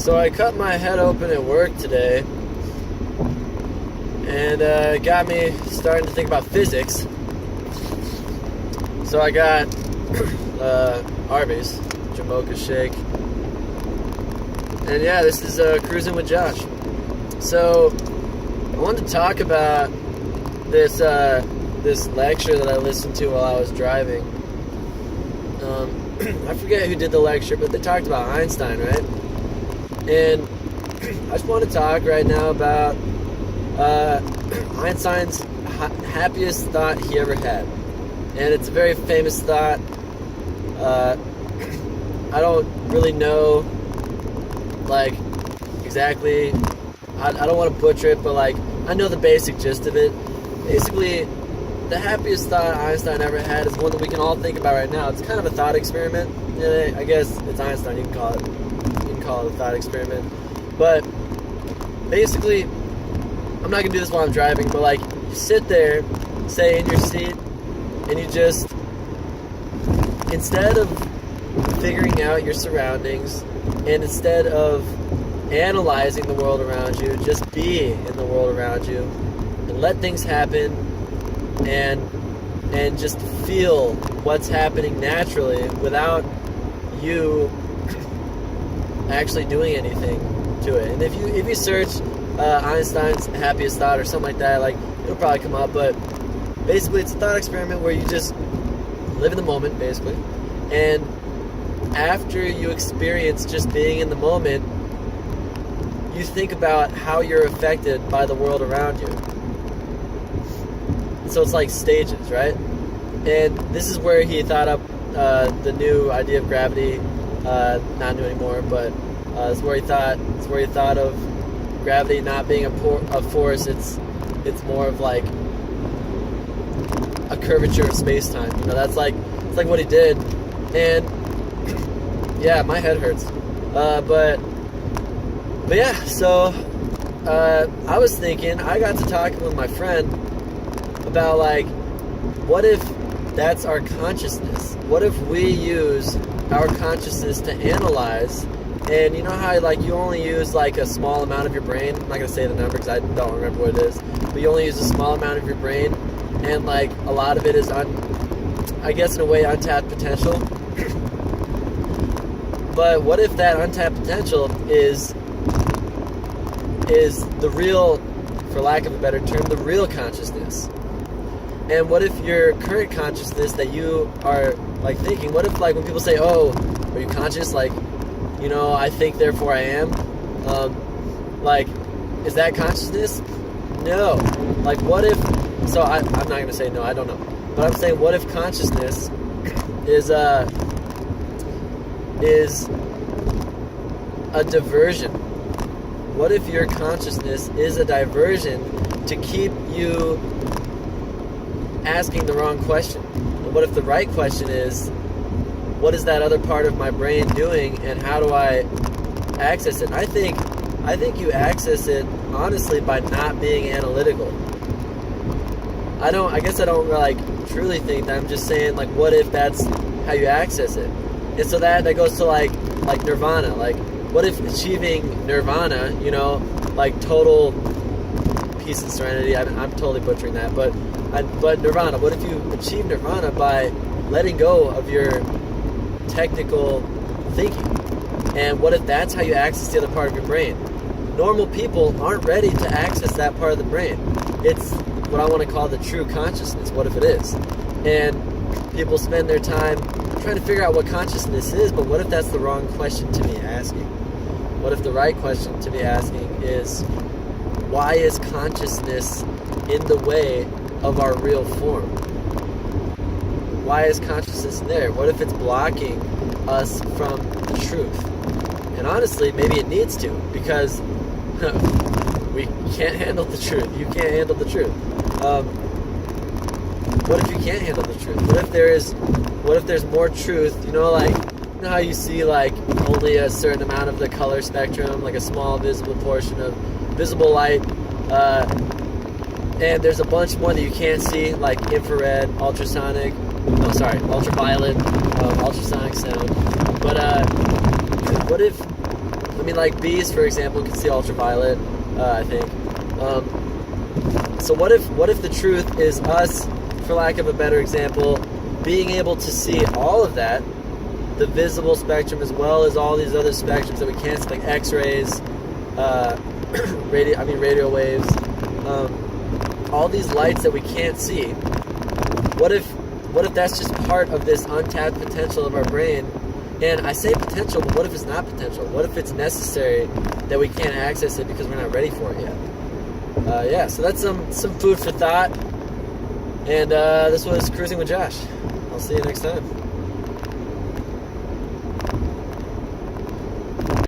So I cut my head open at work today, and it got me starting to think about physics. So I got Arby's, Jamocha Shake, and yeah, this is Cruising with Josh. So I wanted to talk about this lecture that I listened to while I was driving. I forget who did the lecture, but they talked about Einstein, right? And I just want to talk right now about Einstein's happiest thought he ever had. And it's a very famous thought. I don't really know, like, exactly. I don't want to butcher it, but, like, I know the basic gist of it. Basically, the happiest thought Einstein ever had is one that we can all think about right now. It's kind of a thought experiment. Yeah, I guess it's Einstein. You can call it a thought experiment. But basically, I'm not gonna do this while I'm driving. But like, you sit there, say in your seat, and you just, instead of figuring out your surroundings, and instead of analyzing the world around you, just be in the world around you, and let things happen, and just feel what's happening naturally without you actually doing anything to it. And if you search Einstein's happiest thought or something like that, like, it'll probably come up. But basically, it's a thought experiment where you just live in the moment, basically. And after you experience just being in the moment, you think about how you're affected by the world around you. So it's like stages, right? And this is where he thought up the new idea of gravity. Not new anymore, but it's where he thought of gravity not being a force. It's more of like a curvature of space-time. You know, it's like what he did. And yeah, my head hurts. But yeah. So I was thinking, I got to talking with my friend about, like, what if that's our consciousness? What if we use our consciousness to analyze? And you know how, like, you only use, like, a small amount of your brain? I'm not going to say the number because I don't remember what it is. But you only use a small amount of your brain. And, like, a lot of it is, I guess, in a way, untapped potential. But what if that untapped potential is the real, for lack of a better term, the real consciousness? And what if your current consciousness that you are, like, thinking, what if, like, when people say, oh, are you conscious? Like, you know, I think, therefore I am. Like, is that consciousness? No. Like, what if, so I'm not going to say no, I don't know. But I'm saying, what if consciousness is a diversion? What if your consciousness is a diversion to keep you asking the wrong question? And what if the right question is, what is that other part of my brain doing, and how do I access it? And I think you access it, honestly, by not being analytical. I guess I don't, like, truly think that. I'm just saying, like, what if that's how you access it? And so that goes to like nirvana. Like, what if achieving nirvana, you know, like total peace and serenity, I'm totally butchering that, but nirvana, what if you achieve nirvana by letting go of your technical thinking? And what if that's how you access the other part of your brain? Normal people aren't ready to access that part of the brain. It's what I want to call the true consciousness. What if it is? And people spend their time trying to figure out what consciousness is, but what if that's the wrong question to be asking? What if the right question to be asking is, why is consciousness in the way of our real form? Why is consciousness there? What if it's blocking us from the truth? And honestly, maybe it needs to, because we can't handle the truth. You can't handle the truth. What if you can't handle the truth? What if there's more truth? You know, like, you know how you see, like, only a certain amount of the color spectrum, like a small visible portion of visible light, and there's a bunch more that you can't see, like infrared, ultrasonic, ultraviolet, ultrasonic sound. But what if, like bees, for example, can see ultraviolet. I think. So what if the truth is us, for lack of a better example, being able to see all of that, the visible spectrum as well as all these other spectrums that we can't see, like X-rays, radio waves, all these lights that we can't see. What if that's just part of this untapped potential of our brain? And I say potential, but what if it's not potential? What if it's necessary that we can't access it because we're not ready for it yet? So that's some food for thought. And this was Cruising with Josh. I'll see you next time.